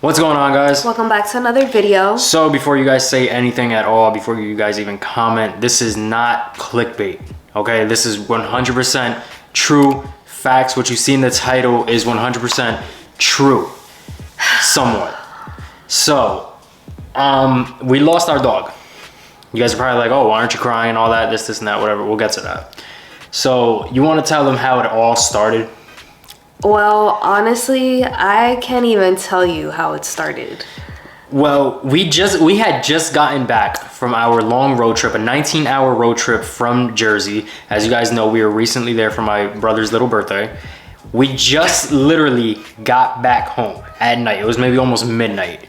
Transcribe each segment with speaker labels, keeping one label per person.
Speaker 1: What's going on, guys?
Speaker 2: Welcome back to another video.
Speaker 1: So before you guys say anything at all, before you guys even comment, this is not clickbait, okay? This is 100% true facts. What you see in the title is 100% true, somewhat. So, we lost our dog. You guys are probably like, oh, why aren't you crying, all that, this and that, whatever. We'll get to that. So you want to tell them how it all started?
Speaker 2: Well, honestly, I can't even tell you how it started.
Speaker 1: Well, we had just gotten back from our long road trip, a 19-hour road trip from Jersey. As you guys know, we were recently there for my brother's little birthday. We just literally got back home at night. It was maybe almost midnight.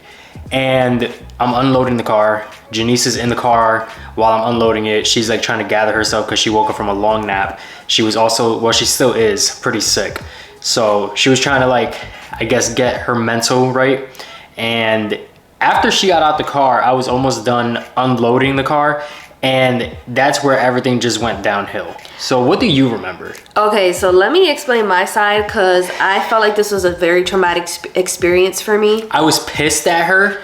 Speaker 1: And I'm unloading the car. Janiece is in the car while I'm unloading it. She's like trying to gather herself because she woke up from a long nap. She was also, well, she still is pretty sick. So she was trying to, like, I guess, get her mental right. And after she got out the car, I was almost done unloading the car. And that's where everything just went downhill. So what do you remember? Okay,
Speaker 2: so let me explain my side because I felt like this was a very traumatic experience for me.
Speaker 1: I was pissed at her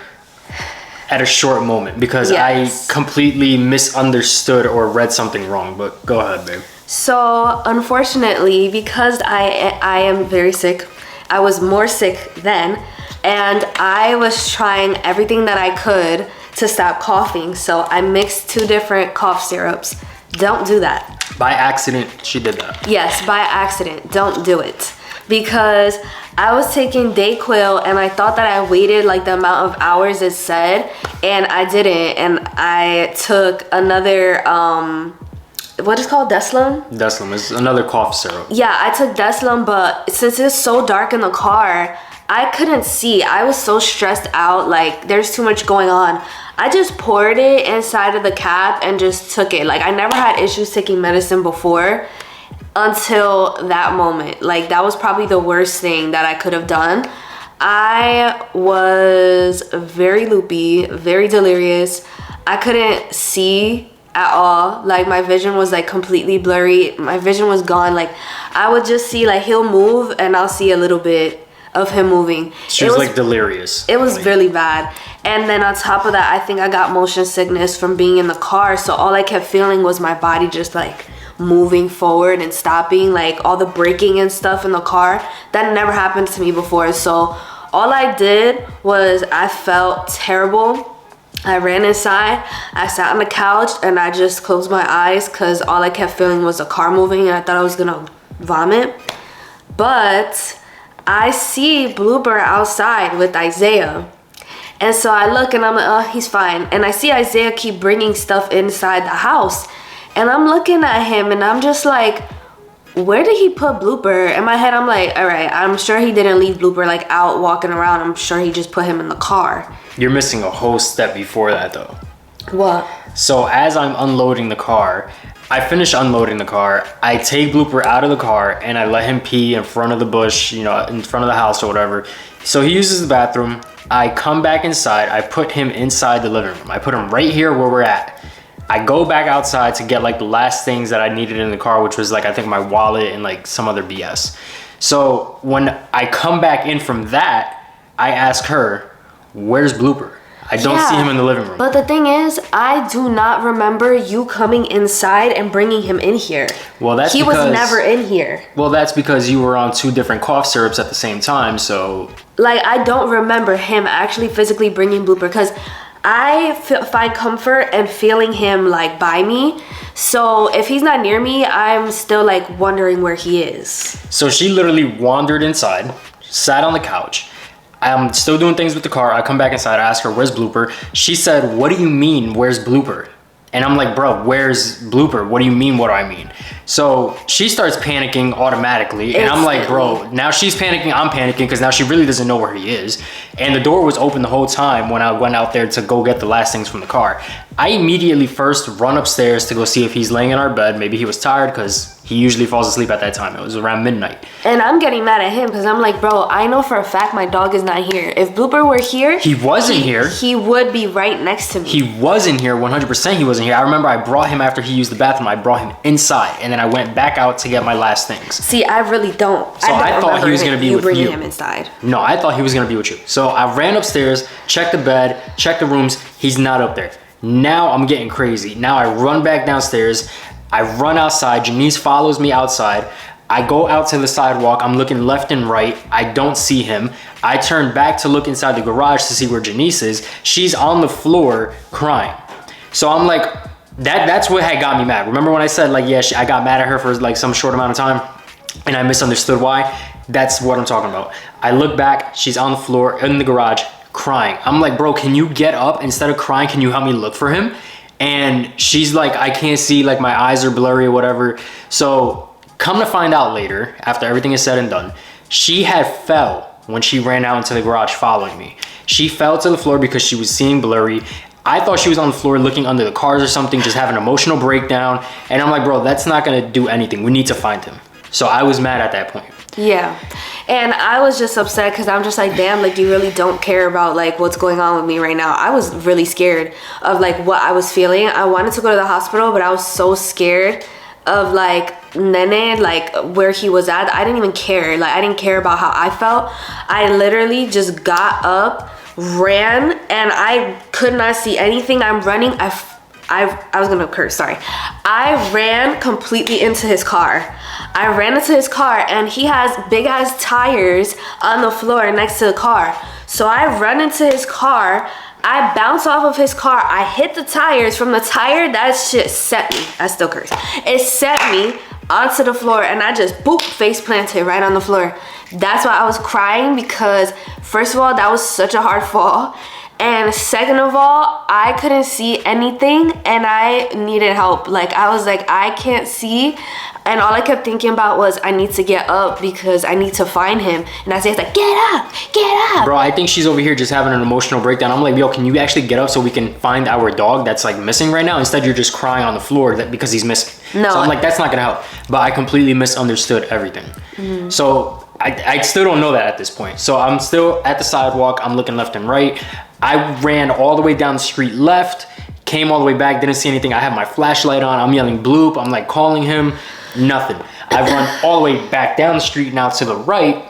Speaker 1: at a short moment because
Speaker 2: yes.
Speaker 1: I completely misunderstood or read something wrong. But go ahead, babe.
Speaker 2: So unfortunately, because I am very sick, I was more sick then, and I was trying everything that I could to stop coughing. So I mixed 2 different cough syrups. Don't do that.
Speaker 1: By accident, she did that.
Speaker 2: Yes, by accident. Don't do it. Because I was taking Dayquil and I thought that I waited like the amount of hours it said, and I didn't. And I took another what is it called? Deslum?
Speaker 1: Deslum is another cough syrup.
Speaker 2: Yeah, I took Deslum, but since it's so dark in the car, I couldn't see. I was so stressed out, like there's too much going on. I just poured it inside of the cap and just took it. Like I never had issues taking medicine before until that moment. Like that was probably the worst thing that I could have done. I was very loopy, very delirious. I couldn't see at all. Like my vision was like completely blurry. My vision was gone. Like I would just see like he'll move and I'll see a little bit of him moving.
Speaker 1: She was like delirious.
Speaker 2: It was really bad. And then on top of that, I think I got motion sickness from being in the car. So all I kept feeling was my body just like moving forward and stopping, like all the braking and stuff in the car. That never happened to me before. So all I did was I felt terrible. I ran inside, I sat on the couch, and I just closed my eyes because all I kept feeling was the car moving and I thought I was gonna vomit. But I see Blooper outside with Isaiah. And so I look and I'm like, oh, he's fine. And I see Isaiah keep bringing stuff inside the house. And I'm looking at him and I'm just like, where did he put Blooper? In my head, I'm like, all right, I'm sure he didn't leave Blooper like out walking around. I'm sure he just put him in the car.
Speaker 1: You're missing a whole step before that though.
Speaker 2: What?
Speaker 1: So as I'm unloading the car, I finish unloading the car, I take Blooper out of the car and I let him pee in front of the bush, you know, in front of the house or whatever. So he uses the bathroom. I come back inside, I put him inside the living room. I put him right here where we're at. I go back outside to get like the last things that I needed in the car, which was like, I think my wallet and like some other BS. So when I come back in from that, I ask her, where's Blooper? I don't see him in the living room.
Speaker 2: But the thing is, I do not remember you coming inside and bringing him in here.
Speaker 1: Well,
Speaker 2: he was never in here.
Speaker 1: Well, that's because you were on 2 different cough syrups at the same time, so.
Speaker 2: Like, I don't remember him actually physically bringing Blooper because I find comfort in feeling him like by me. So if he's not near me, I'm still like wondering where he is.
Speaker 1: So she literally wandered inside, sat on the couch. I'm still doing things with the car. I come back inside, I ask her, where's Blooper? She said, what do you mean, where's Blooper? And I'm like, bro, where's Blooper? What do you mean, what do I mean? So she starts panicking automatically. And I'm like, bro, now she's panicking, I'm panicking because now she really doesn't know where he is. And the door was open the whole time when I went out there to go get the last things from the car. I immediately first run upstairs to go see if he's laying in our bed. Maybe he was tired because He usually falls asleep at that time. It was around midnight.
Speaker 2: And I'm getting mad at him because I'm like, bro, I know for a fact my dog is not here. If Blooper were here,
Speaker 1: he wasn't here.
Speaker 2: He would be right next to me.
Speaker 1: He wasn't here. 100% he wasn't here. I remember I brought him after he used the bathroom. I brought him inside, and then I went back out to get my last things.
Speaker 2: See, I really don't.
Speaker 1: So I thought he was gonna be with you.
Speaker 2: Bringing him inside.
Speaker 1: No, I thought he was gonna be with you. So I ran upstairs, checked the bed, checked the rooms. He's not up there. Now I'm getting crazy. Now I run back downstairs. I run outside. Janiece follows me outside. I go out to the sidewalk. I'm looking left and right. I don't see him. I turn back to look inside the garage to see where Janiece is. She's on the floor crying. So I'm like, that's what had got me mad. Remember when I said like, yeah, I got mad at her for like some short amount of time and I misunderstood why? That's what I'm talking about. I look back. She's on the floor in the garage crying. I'm like, bro, can you get up? Instead of crying, can you help me look for him? And she's like, I can't see, like my eyes are blurry or whatever. So come to find out later, after everything is said and done, she had fell when she ran out into the garage following me. She fell to the floor because she was seeing blurry. I thought she was on the floor looking under the cars or something, just having an emotional breakdown. And I'm like, bro, that's not gonna do anything. We need to find him. So I was mad at that point.
Speaker 2: Yeah. And I was just upset because I'm just like, damn, like you really don't care about like what's going on with me right now. I was really scared of like what I was feeling. I wanted to go to the hospital, but I was so scared of like Nene, like where he was at. I didn't even care. Like I didn't care about how I felt. I literally just got up, ran, and I could not see anything. I'm running. I was gonna curse, sorry. I ran completely into his car. I ran into his car and he has big ass tires on the floor next to the car. So I run into his car, I bounce off of his car, I hit the tires. From the tire, that shit set me. I still curse. It set me onto the floor and I just boop, face planted right on the floor. That's why I was crying because first of all, that was such a hard fall. And second of all, I couldn't see anything and I needed help. Like I was like, I can't see. And all I kept thinking about was I need to get up because I need to find him. And I said, like, get up, get up.
Speaker 1: Bro, I think she's over here just having an emotional breakdown. I'm like, yo, can you actually get up so we can find our dog that's like missing right now? Instead, you're just crying on the floor because he's missing.
Speaker 2: No.
Speaker 1: So I'm like, that's not gonna help. But I completely misunderstood everything. Mm-hmm. So I still don't know that at this point. So I'm still at the sidewalk. I'm looking left and right. I ran all the way down the street left, came all the way back, didn't see anything. I have my flashlight on. I'm yelling bloop. I'm like calling him. Nothing. I run all the way back down the street now to the right.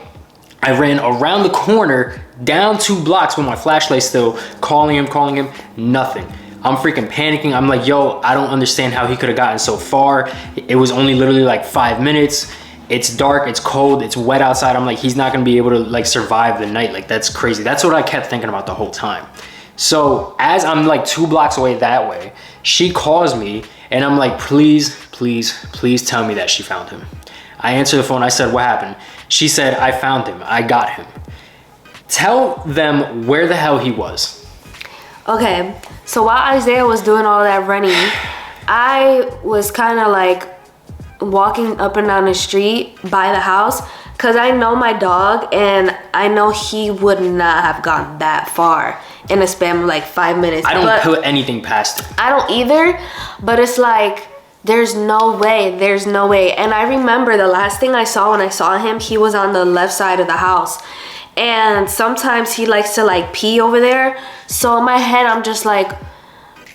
Speaker 1: I ran around the corner, down 2 blocks with my flashlight still, calling him, nothing. I'm freaking panicking. I'm like, yo, I don't understand how he could have gotten so far. It was only literally like 5 minutes. It's dark, it's cold, it's wet outside. I'm like, he's not gonna be able to like survive the night. Like that's crazy. That's what I kept thinking about the whole time. So as I'm like 2 blocks away that way, she calls me and I'm like, please tell me that she found him. I answer the phone. I said, what happened? She said, I found him. I got him. Tell them where the hell he was.
Speaker 2: Okay, so while Isaiah was doing all that running, I was kind of like walking up and down the street by the house because I know my dog and I know he would not have gone that far in a span of like 5 minutes.
Speaker 1: I don't put anything past him.
Speaker 2: I don't either, but it's like, there's no way. And I remember the last thing I saw when I saw him, he was on the left side of the house. And sometimes he likes to like pee over there. So in my head, I'm just like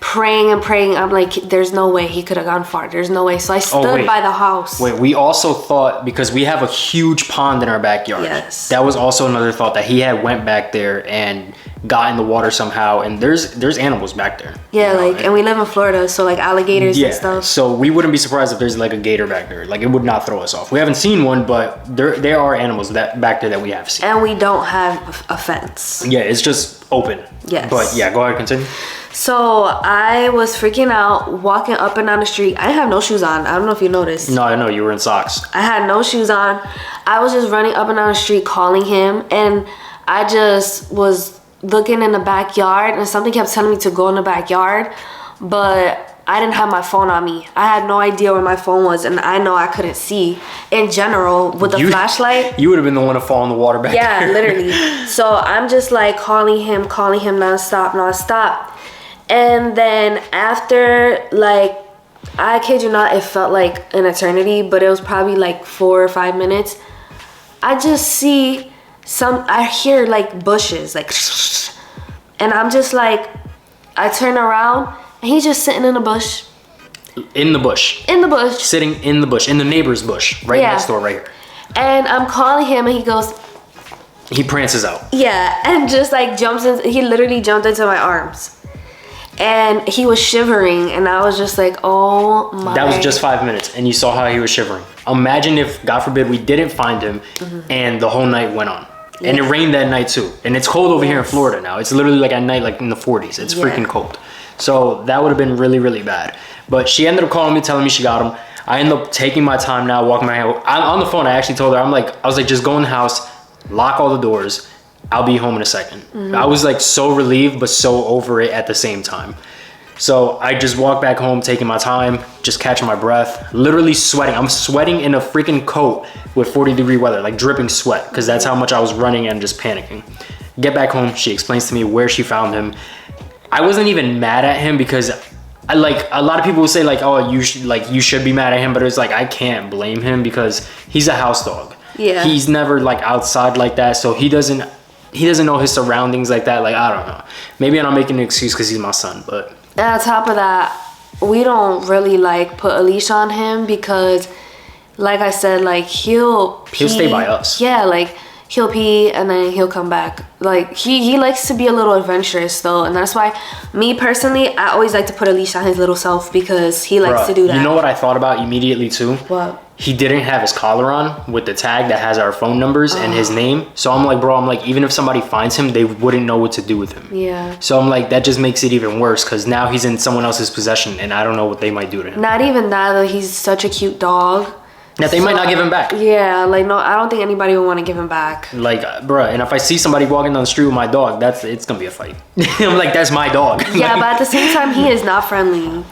Speaker 2: praying. I'm like, there's no way he could have gone far. There's no way. So I stood by the house.
Speaker 1: Wait, we also thought, because we have a huge pond in our backyard.
Speaker 2: Yes.
Speaker 1: That was also another thought, that he had went back there and got in the water somehow. And there's animals back there.
Speaker 2: Yeah, and we live in Florida, so like alligators and stuff.
Speaker 1: So we wouldn't be surprised if there's like a gator back there. Like it would not throw us off. We haven't seen one, but there are animals back there that we have seen.
Speaker 2: And we don't have a fence.
Speaker 1: Yeah, it's just open.
Speaker 2: Yes.
Speaker 1: But yeah, go ahead, continue.
Speaker 2: So I was freaking out, walking up and down the street. I didn't have no shoes on. I don't know if you noticed.
Speaker 1: No, I know, you were in socks.
Speaker 2: I had no shoes on. I was just running up and down the street calling him, and I just was looking in the backyard, and something kept telling me to go in the backyard, but I didn't have my phone on me. I had no idea where my phone was, and I know I couldn't see in general with the flashlight.
Speaker 1: You would have been the one to fall in the water back there.
Speaker 2: Yeah, literally. So I'm just like calling him nonstop. And then after like I kid you not, it felt like an eternity, but it was probably like 4 or 5 minutes. I just see I hear like bushes, like, and I'm just like, I turn around and he's just sitting in a bush.
Speaker 1: In the bush.
Speaker 2: In the bush.
Speaker 1: Sitting in the bush, in the neighbor's bush, right next door, right here.
Speaker 2: And I'm calling him and he goes.
Speaker 1: He prances out.
Speaker 2: Yeah, and just like he literally jumped into my arms. And he was shivering and I was just like, oh my.
Speaker 1: That was just 5 minutes and you saw how he was shivering. Imagine if, God forbid, we didn't find him and the whole night went on. Yeah. And it rained that night too. And it's cold over here in Florida now. It's literally like at night, like in the 40s. It's freaking cold. So that would have been really, really bad. But she ended up calling me, telling me she got him. I ended up taking my time now, walking my hand. On the phone, I actually told her, I was like, just go in the house, lock all the doors. I'll be home in a second. I was like so relieved, but so over it at the same time. So I just walked back home, taking my time, just catching my breath, literally sweating. I'm sweating in a freaking coat with 40-degree weather, like dripping sweat, because that's how much I was running and just panicking. Get back home, she explains to me where she found him. I wasn't even mad at him because I like a lot of people will say like, oh, you should be mad at him, but it's like I can't blame him because he's a house dog. Yeah. He's never like outside like that, so he doesn't know his surroundings like that. Like, I don't know. Maybe I'm making an excuse because he's my son, but.
Speaker 2: And on top of that, we don't really like put a leash on him because, like I said, like he'll pee.
Speaker 1: He'll stay by us.
Speaker 2: Yeah, like he'll pee and then he'll come back. Like he likes to be a little adventurous though, and that's why me personally, I always like to put a leash on his little self because he likes to do that.
Speaker 1: You know what I thought about immediately too?
Speaker 2: What?
Speaker 1: He didn't have his collar on with the tag that has our phone numbers and his name. So I'm like, bro, even if somebody finds him, they wouldn't know what to do with him.
Speaker 2: Yeah.
Speaker 1: So I'm like, that just makes it even worse because now he's in someone else's possession and I don't know what they might do to him.
Speaker 2: Not even that, though. He's such a cute dog.
Speaker 1: That they might not give him back.
Speaker 2: Yeah, like, no, I don't think anybody would want to give him back.
Speaker 1: Like, bruh, and if I see somebody walking down the street with my dog, it's gonna be a fight. I'm like, that's my dog.
Speaker 2: Yeah, but at the same time, he is not friendly.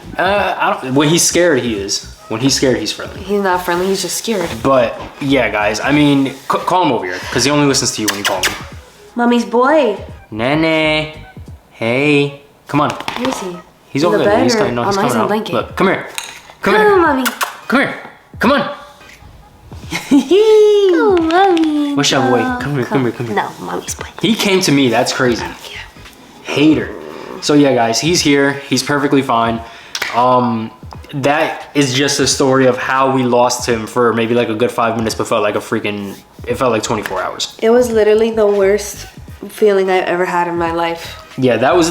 Speaker 1: When he's scared, he is. When he's scared, he's friendly.
Speaker 2: He's not friendly, he's just scared.
Speaker 1: But, yeah, guys, I mean, call him over here, because he only listens to you when you call him.
Speaker 2: Mommy's boy.
Speaker 1: Nene. Hey. Come on.
Speaker 2: Where is he?
Speaker 1: He's over there. He's coming out. Look, come here. Come here.
Speaker 2: Mommy.
Speaker 1: Come here. Come on.
Speaker 2: Oh, mommy.
Speaker 1: What's your boy? Come here.
Speaker 2: No, mommy's boy.
Speaker 1: He came to me. That's crazy. Hater. So yeah, guys, he's here. He's perfectly fine. That is just a story of how we lost him for maybe like a good 5 minutes, but felt like it felt like 24 hours.
Speaker 2: It was literally the worst feeling I've ever had in my life.
Speaker 1: Yeah, that was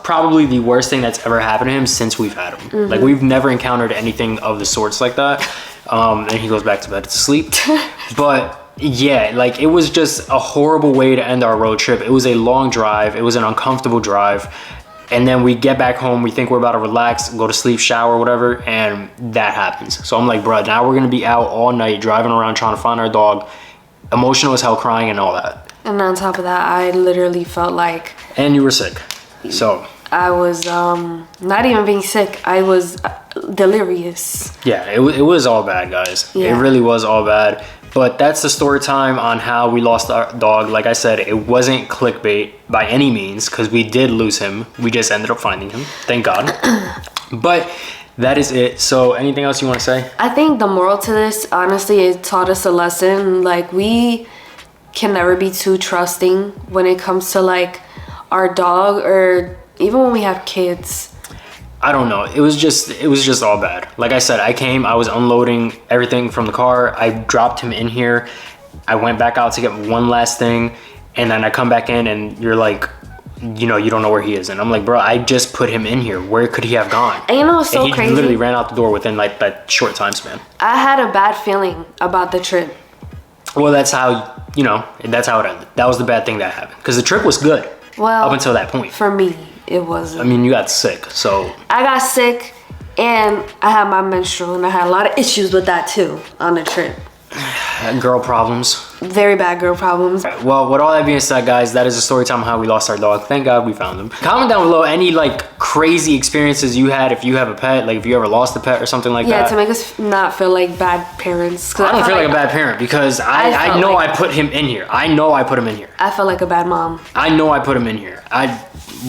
Speaker 1: probably the worst thing that's ever happened to him since we've had him. Like, we've never encountered anything of the sorts like that. And he goes back to bed to sleep. But yeah, like, it was just a horrible way to end our road trip. It was a long drive. It was an uncomfortable drive. And then we get back home, we think we're about to relax, go to sleep, shower, whatever, and that happens. So I'm like, bro, now we're gonna be out all night, driving around, trying to find our dog, emotional as hell, crying and all that. And
Speaker 2: on top of that, I literally felt like...
Speaker 1: And you were sick, so...
Speaker 2: I was not even being sick, I was delirious.
Speaker 1: Yeah, it was all bad, guys. Yeah. It really was all bad. But that's the story time on how we lost our dog. Like I said, it wasn't clickbait by any means because we did lose him. We just ended up finding him. Thank God. But that is it. So anything else you want to say?
Speaker 2: I think the moral to this, honestly, it taught us a lesson. Like, we can never be too trusting when it comes to like our dog or even when we have kids.
Speaker 1: I don't know. It was just all bad. Like I said, I was unloading everything from the car. I dropped him in here. I went back out to get one last thing. And then I come back in and you're like, you don't know where he is. And I'm like, bro, I just put him in here. Where could he have gone?
Speaker 2: And you know what's so crazy?
Speaker 1: He literally ran out the door within like that short time span.
Speaker 2: I had a bad feeling about the trip.
Speaker 1: Well, that's how it ended. That was the bad thing that happened. Because the trip was good. Well, up until that point.
Speaker 2: For me. It wasn't.
Speaker 1: I mean, you got sick, so.
Speaker 2: I got sick and I had my menstrual and I had a lot of issues with that too on the trip.
Speaker 1: Girl problems.
Speaker 2: Very bad girl problems.
Speaker 1: Right, well, with all that being said, guys, that is the story time of how we lost our dog. Thank God we found him. Comment down below any like crazy experiences you had if you have a pet, like if you ever lost a pet or something like that.
Speaker 2: Yeah, to make us not feel like bad parents.
Speaker 1: I don't feel like a bad parent because I know I put him in here. I know I put him in here.
Speaker 2: I felt like a bad mom.
Speaker 1: I know I put him in here.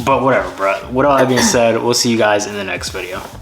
Speaker 1: But whatever, bro. With all that being said, we'll see you guys in the next video.